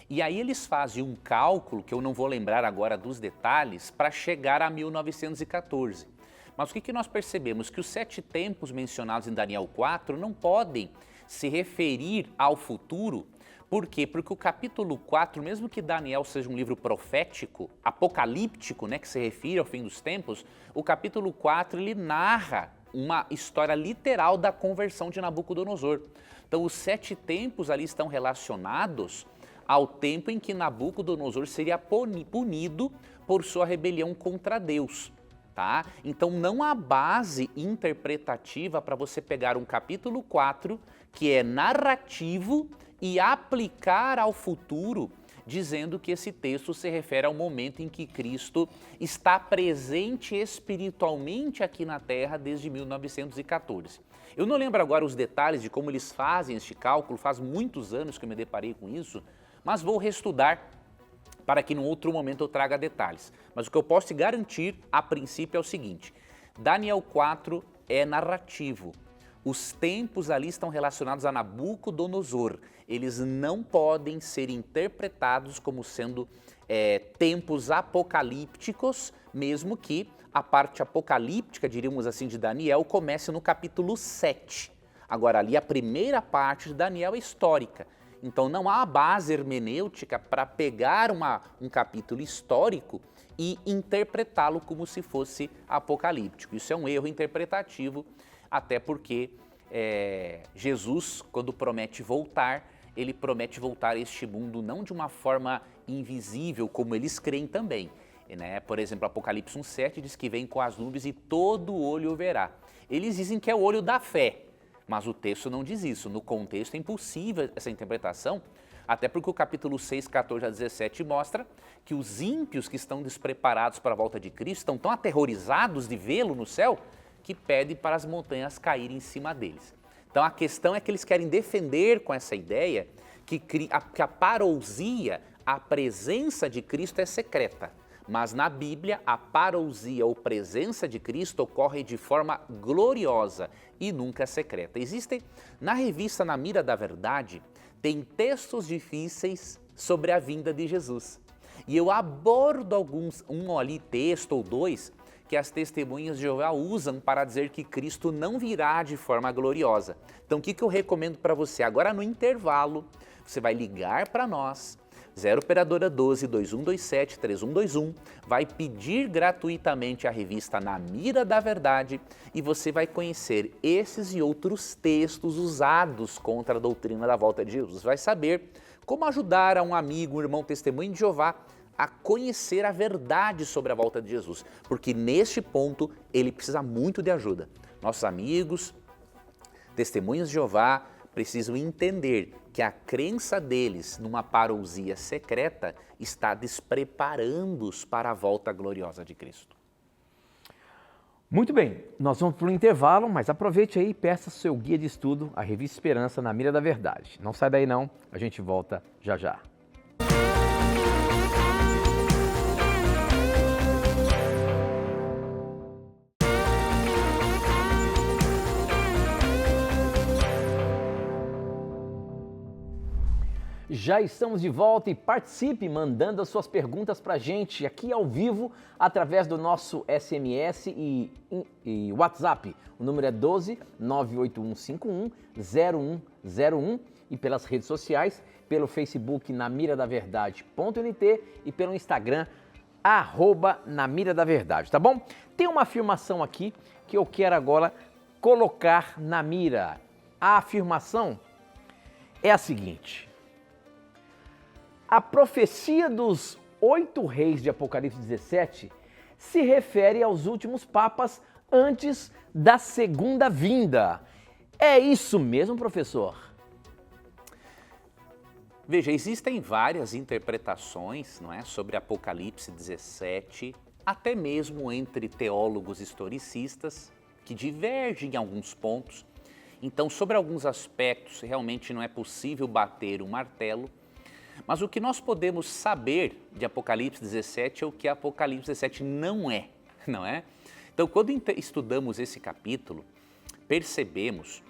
B: E aí eles fazem um cálculo, que eu não vou lembrar agora dos detalhes, para chegar a 1914. Mas o que nós percebemos? Que os 7 tempos mencionados em Daniel 4 não podem se referir ao futuro. Por quê? Porque o capítulo 4, mesmo que Daniel seja um livro profético, apocalíptico, né, que se refere ao fim dos tempos, o capítulo 4 ele narra uma história literal da conversão de Nabucodonosor. Então os 7 tempos ali estão relacionados ao tempo em que Nabucodonosor seria punido por sua rebelião contra Deus. Tá? Então não há base interpretativa para você pegar um capítulo 4 que é narrativo e aplicar ao futuro, dizendo que esse texto se refere ao momento em que Cristo está presente espiritualmente aqui na Terra desde 1914. Eu não lembro agora os detalhes de como eles fazem este cálculo, faz muitos anos que eu me deparei com isso, mas vou reestudar para que num outro momento eu traga detalhes. Mas o que eu posso te garantir, a princípio, é o seguinte: Daniel 4 é narrativo. Os tempos ali estão relacionados a Nabucodonosor. Eles não podem ser interpretados como sendo tempos apocalípticos, mesmo que a parte apocalíptica, diríamos assim, de Daniel comece no capítulo 7. Agora, ali a primeira parte de Daniel é histórica. Então não há base hermenêutica para pegar um capítulo histórico e interpretá-lo como se fosse apocalíptico. Isso é um erro interpretativo, até porque Jesus, quando promete voltar, ele promete voltar a este mundo não de uma forma invisível, como eles creem também. Né? Por exemplo, Apocalipse 1:7 diz que vem com as nuvens e todo olho o verá. Eles dizem que é o olho da fé. Mas o texto não diz isso. No contexto é impossível essa interpretação, até porque o capítulo 6, 14 a 17 mostra que os ímpios que estão despreparados para a volta de Cristo estão tão aterrorizados de vê-lo no céu que pedem para as montanhas caírem em cima deles. Então a questão é que eles querem defender com essa ideia que a parousia, a presença de Cristo é secreta. Mas na Bíblia, a parousia ou presença de Cristo ocorre de forma gloriosa e nunca secreta. Existem, na revista Na Mira da Verdade, tem textos difíceis sobre a vinda de Jesus. E eu abordo um ali texto ou dois, que as testemunhas de Jeová usam para dizer que Cristo não virá de forma gloriosa. Então, o que eu recomendo para você? Agora, no intervalo, você vai ligar para nós, 0 operadora 12 2127 3121, vai pedir gratuitamente a revista Na Mira da Verdade e você vai conhecer esses e outros textos usados contra a doutrina da volta de Jesus. Vai saber como ajudar a um amigo, um irmão testemunho de Jeová a conhecer a verdade sobre a volta de Jesus, porque neste ponto ele precisa muito de ajuda. Nossos amigos, testemunhas de Jeová, precisam entender que a crença deles numa parousia secreta está despreparando-os para a volta gloriosa de Cristo.
A: Muito bem, nós vamos para o intervalo, mas aproveite aí e peça seu guia de estudo, a Revista Esperança na Mira da Verdade. Não sai daí não, a gente volta já já. Já estamos de volta e participe mandando as suas perguntas para a gente aqui ao vivo através do nosso SMS e WhatsApp. O número é 12 98151 0101 e pelas redes sociais, pelo Facebook namiradaverdade.nt e pelo Instagram @namiradaverdade, tá bom? Tem uma afirmação aqui que eu quero agora colocar na mira. A afirmação é a seguinte: a profecia dos 8 reis de Apocalipse 17 se refere aos últimos papas antes da segunda vinda. É isso mesmo, professor?
B: Veja, existem várias interpretações, não é, sobre Apocalipse 17, até mesmo entre teólogos historicistas, que divergem em alguns pontos. Então, sobre alguns aspectos, realmente não é possível bater o martelo. Mas o que nós podemos saber de Apocalipse 17 é o que Apocalipse 17 não é, não é? Então, quando estudamos esse capítulo, percebemos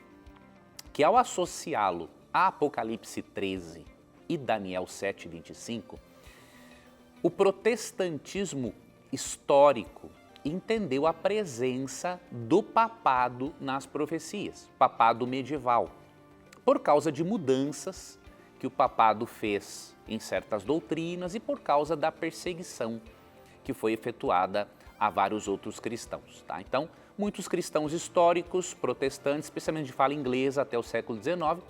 B: que ao associá-lo a Apocalipse 13 e Daniel 7:25, o protestantismo histórico entendeu a presença do papado nas profecias, papado medieval, por causa de mudanças que o papado fez em certas doutrinas e por causa da perseguição que foi efetuada a vários outros cristãos. Tá? Então, muitos cristãos históricos, protestantes, especialmente de fala inglesa até o século XIX,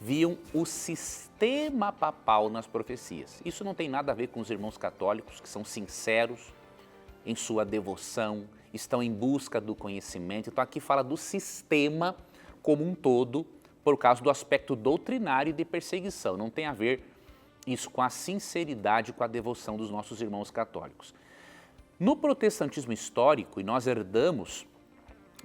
B: viam o sistema papal nas profecias. Isso não tem nada a ver com os irmãos católicos, que são sinceros em sua devoção, estão em busca do conhecimento. Então, aqui fala do sistema como um todo, por causa do aspecto doutrinário e de perseguição. Não tem a ver isso com a sinceridade, com a devoção dos nossos irmãos católicos. No protestantismo histórico, e nós herdamos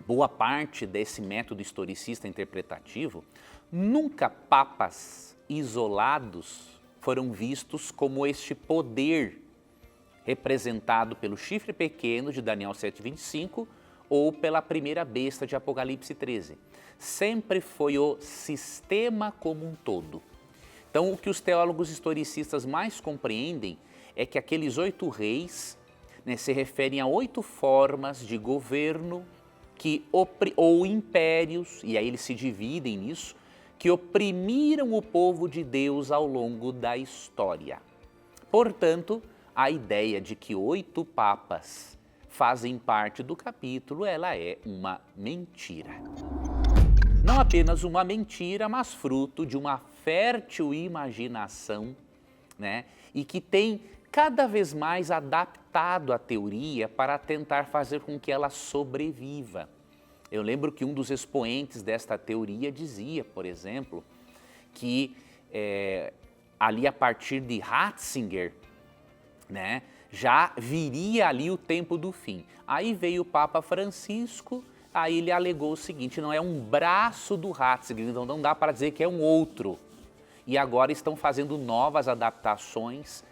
B: boa parte desse método historicista interpretativo, nunca papas isolados foram vistos como este poder representado pelo chifre pequeno de Daniel 7:25 ou pela primeira besta de Apocalipse 13. Sempre foi o sistema como um todo. Então, o que os teólogos historicistas mais compreendem é que aqueles 8 reis, né, se referem a 8 formas de governo ou impérios, e aí eles se dividem nisso, que oprimiram o povo de Deus ao longo da história. Portanto, a ideia de que 8 papas fazem parte do capítulo, ela é uma mentira. Não apenas uma mentira, mas fruto de uma fértil imaginação, né? E que tem cada vez mais adaptado a teoria para tentar fazer com que ela sobreviva. Eu lembro que um dos expoentes desta teoria dizia, por exemplo, que ali a partir de Ratzinger, né, já viria ali o tempo do fim. Aí veio o Papa Francisco, aí ele alegou o seguinte: não é um braço do Ratzinger, então não dá para dizer que é um outro. E agora estão fazendo novas adaptações.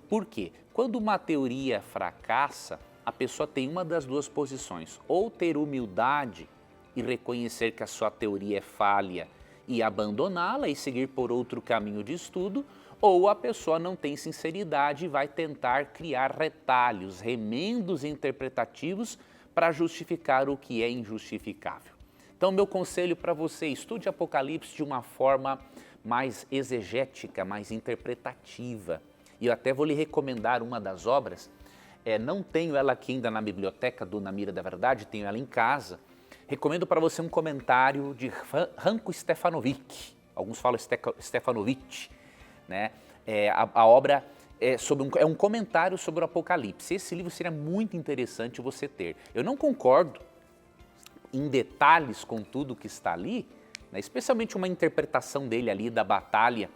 B: Por quê? Quando uma teoria fracassa, a pessoa tem uma das duas posições: ou ter humildade e reconhecer que a sua teoria é falha e abandoná-la e seguir por outro caminho de estudo, ou a pessoa não tem sinceridade e vai tentar criar retalhos, remendos interpretativos para justificar o que é injustificável. Então, meu conselho para você, estude Apocalipse de uma forma mais exegética, mais interpretativa. E eu até vou lhe recomendar uma das obras, não tenho ela aqui ainda na biblioteca do Na Mira da Verdade, tenho ela em casa. Recomendo para você um comentário de Ranko Stefanovic, alguns falam Stefanovic, né? A obra é um comentário sobre o Apocalipse. Esse livro seria muito interessante você ter. Eu não concordo em detalhes com tudo que está ali, né? Especialmente uma interpretação dele ali da batalha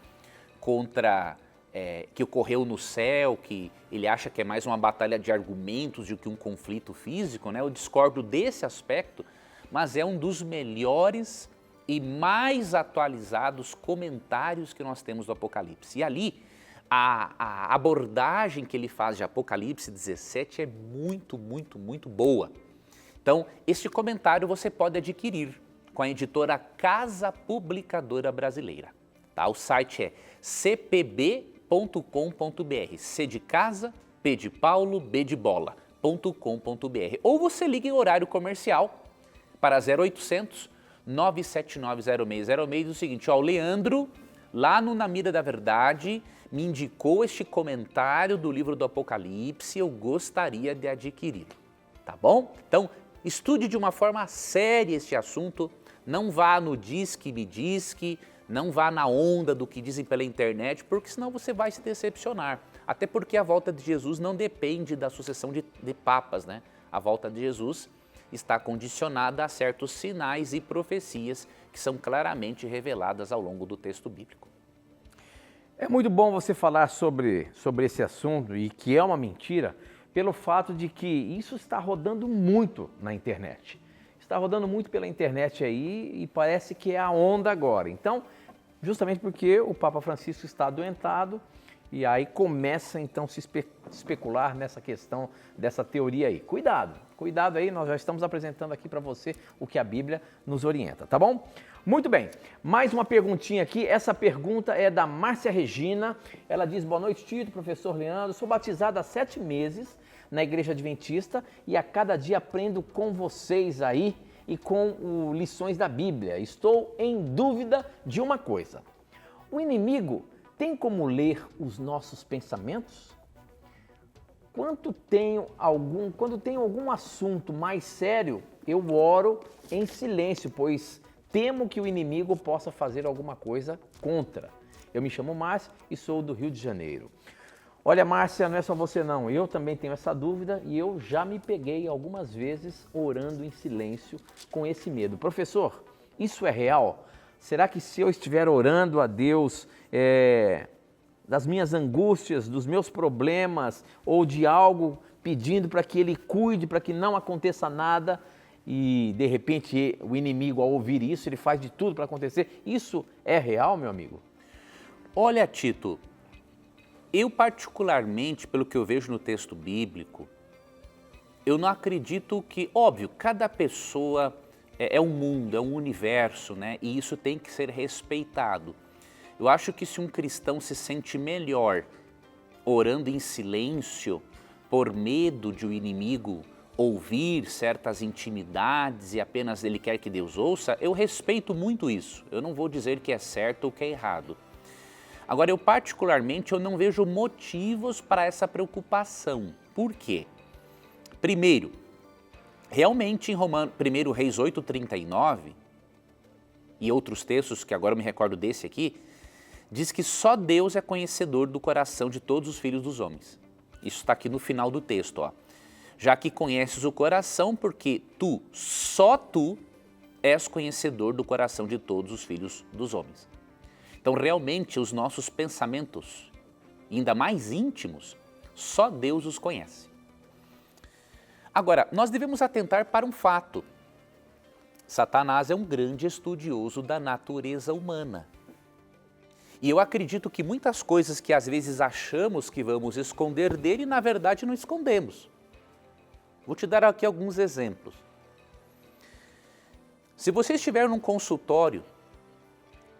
B: que ocorreu no céu, que ele acha que é mais uma batalha de argumentos do que um conflito físico, né? Eu discordo desse aspecto, mas é um dos melhores e mais atualizados comentários que nós temos do Apocalipse. E ali, a abordagem que ele faz de Apocalipse 17 é muito, muito, muito boa. Então, este comentário você pode adquirir com a editora Casa Publicadora Brasileira. Tá? O site é cpb.com.br, C de casa, P de Paulo, B de bola.com.br. Ou você liga em horário comercial para 0800 979 0606, o seguinte, o Leandro, lá no Na Mira da Verdade, me indicou este comentário do livro do Apocalipse, eu gostaria de adquirir, tá bom? Então, estude de uma forma séria este assunto, não vá no diz que me diz que, não vá na onda do que dizem pela internet, porque senão você vai se decepcionar. Até porque a volta de Jesus não depende da sucessão de papas, né? A volta de Jesus está condicionada a certos sinais e profecias que são claramente reveladas ao longo do texto bíblico.
A: É muito bom você falar sobre esse assunto e que é uma mentira, pelo fato de que isso está rodando muito na internet. Está rodando muito pela internet aí e parece que é a onda agora. Então, justamente porque o Papa Francisco está adoentado e aí começa então a se especular nessa questão dessa teoria aí. Cuidado aí, nós já estamos apresentando aqui para você o que a Bíblia nos orienta, tá bom? Muito bem, mais uma perguntinha aqui, essa pergunta é da Márcia Regina, ela diz, boa noite Tito, professor Leandro, sou batizada há 7 meses na Igreja Adventista e a cada dia aprendo com vocês aí e com lições da Bíblia. Estou em dúvida de uma coisa, o inimigo tem como ler os nossos pensamentos? Quando tenho algum assunto mais sério, eu oro em silêncio, pois temo que o inimigo possa fazer alguma coisa contra. Eu me chamo Márcia e sou do Rio de Janeiro. Olha, Márcia, não é só você não, eu também tenho essa dúvida e eu já me peguei algumas vezes orando em silêncio com esse medo. Professor, isso é real? Será que se eu estiver orando a Deus das minhas angústias, dos meus problemas ou de algo pedindo para que Ele cuide, para que não aconteça nada e de repente o inimigo ao ouvir isso, ele faz de tudo para acontecer, isso é real, meu amigo?
B: Olha, Tito, eu particularmente, pelo que eu vejo no texto bíblico, eu não acredito que, óbvio, cada pessoa é um mundo, é um universo, né? E isso tem que ser respeitado. Eu acho que se um cristão se sente melhor orando em silêncio por medo de o inimigo ouvir certas intimidades e apenas ele quer que Deus ouça, eu respeito muito isso. Eu não vou dizer que é certo ou que é errado. Agora, eu particularmente não vejo motivos para essa preocupação. Por quê? Primeiro, realmente em 1 Reis 8:39 e outros textos, que agora eu me recordo desse aqui, diz que só Deus é conhecedor do coração de todos os filhos dos homens. Isso está aqui no final do texto, ó. Já que conheces o coração, porque só tu, és conhecedor do coração de todos os filhos dos homens. Então, realmente, os nossos pensamentos, ainda mais íntimos, só Deus os conhece. Agora, nós devemos atentar para um fato. Satanás é um grande estudioso da natureza humana. E eu acredito que muitas coisas que às vezes achamos que vamos esconder dele, na verdade não escondemos. Vou te dar aqui alguns exemplos. Se você estiver num consultório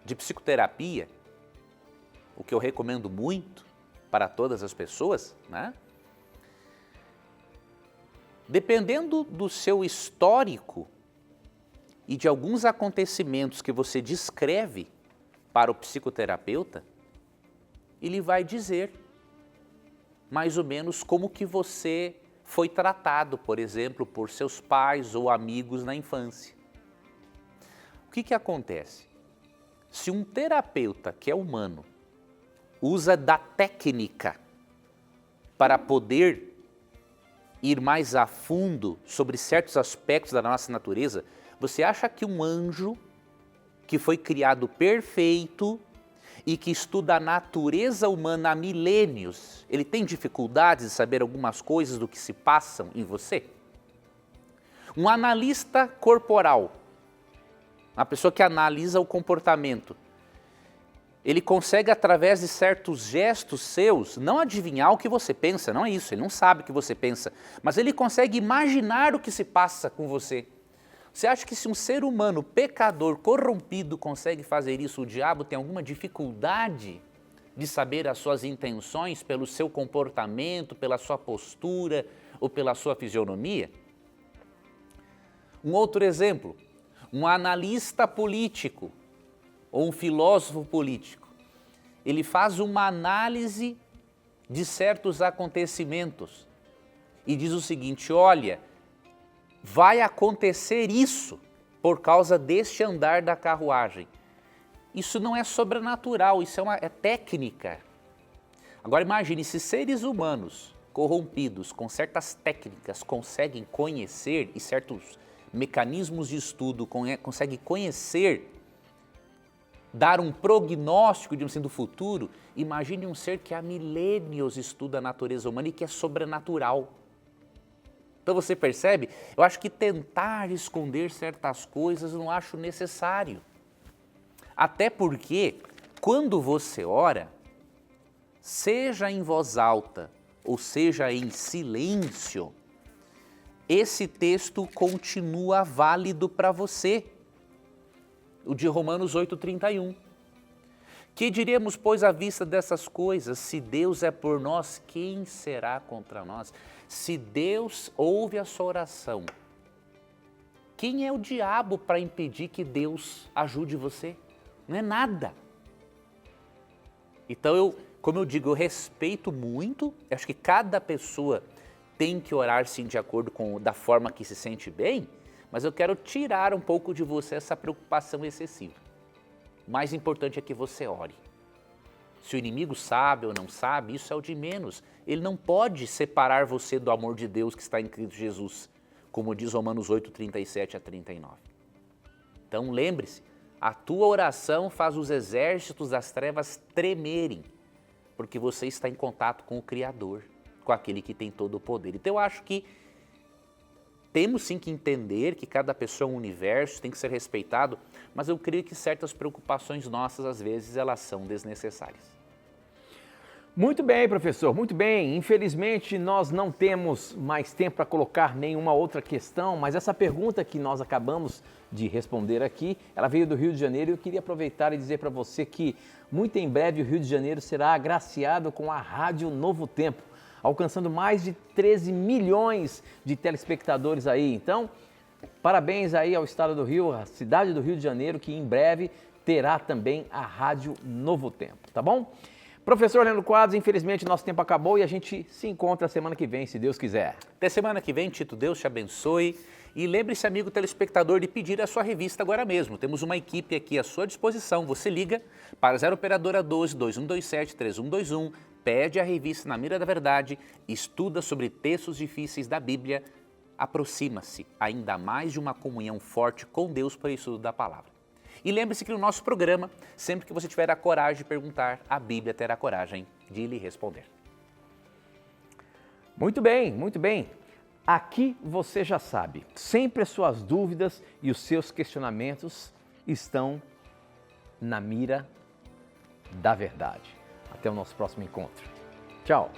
B: de psicoterapia, o que eu recomendo muito para todas as pessoas, né? Dependendo do seu histórico e de alguns acontecimentos que você descreve para o psicoterapeuta, ele vai dizer mais ou menos como que você foi tratado, por exemplo, por seus pais ou amigos na infância. O que acontece? Se um terapeuta que é humano usa da técnica para poder ir mais a fundo sobre certos aspectos da nossa natureza, você acha que um anjo que foi criado perfeito e que estuda a natureza humana há milênios, ele tem dificuldades de saber algumas coisas do que se passam em você? Um analista corporal, uma pessoa que analisa o comportamento, ele consegue, através de certos gestos seus, não adivinhar o que você pensa, não é isso, ele não sabe o que você pensa, mas ele consegue imaginar o que se passa com você. Você acha que se um ser humano pecador, corrompido, consegue fazer isso, o diabo tem alguma dificuldade de saber as suas intenções pelo seu comportamento, pela sua postura ou pela sua fisionomia? Um outro exemplo, um analista político ou um filósofo político, ele faz uma análise de certos acontecimentos e diz o seguinte: olha, vai acontecer isso por causa deste andar da carruagem. Isso não é sobrenatural, isso é técnica. Agora imagine se seres humanos corrompidos com certas técnicas conseguem conhecer e certos mecanismos de estudo conseguem conhecer, dar um prognóstico do futuro. Imagine um ser que há milênios estuda a natureza humana e que é sobrenatural. Então você percebe? Eu acho que tentar esconder certas coisas não acho necessário. Até porque, quando você ora, seja em voz alta ou seja em silêncio, esse texto continua válido para você. O de Romanos 8,31. Que diremos, pois, à vista dessas coisas? Se Deus é por nós, quem será contra nós? Se Deus ouve a sua oração, quem é o diabo para impedir que Deus ajude você? Não é nada. Então, como eu digo, eu respeito muito, acho que cada pessoa tem que orar sim de acordo com da forma que se sente bem, mas eu quero tirar um pouco de você essa preocupação excessiva. O mais importante é que você ore. Se o inimigo sabe ou não sabe, isso é o de menos. Ele não pode separar você do amor de Deus que está em Cristo Jesus, como diz Romanos 8, 37 a 39. Então lembre-se, a tua oração faz os exércitos das trevas tremerem, porque você está em contato com o Criador, com aquele que tem todo o poder. Então eu acho que temos sim que entender que cada pessoa é um universo, tem que ser respeitado, mas eu creio que certas preocupações nossas, às vezes, elas são desnecessárias.
A: Muito bem, professor, muito bem. Infelizmente, nós não temos mais tempo para colocar nenhuma outra questão, mas essa pergunta que nós acabamos de responder aqui, ela veio do Rio de Janeiro e eu queria aproveitar e dizer para você que muito em breve o Rio de Janeiro será agraciado com a Rádio Novo Tempo, alcançando mais de 13 milhões de telespectadores aí. Então, parabéns aí ao estado do Rio, à cidade do Rio de Janeiro, que em breve terá também a Rádio Novo Tempo, tá bom? Professor Leandro Quadros, infelizmente nosso tempo acabou e a gente se encontra semana que vem, se Deus quiser.
B: Até semana que vem, Tito, Deus te abençoe. E lembre-se, amigo telespectador, de pedir a sua revista agora mesmo. Temos uma equipe aqui à sua disposição. Você liga para 0 Operadora 12 2127 3121, pede a revista Na Mira da Verdade, estuda sobre textos difíceis da Bíblia, aproxima-se ainda mais de uma comunhão forte com Deus para o estudo da palavra. E lembre-se que no nosso programa, sempre que você tiver a coragem de perguntar, a Bíblia terá coragem de lhe responder.
A: Muito bem, muito bem. Aqui você já sabe, sempre as suas dúvidas e os seus questionamentos estão na mira da verdade. Até o nosso próximo encontro. Tchau.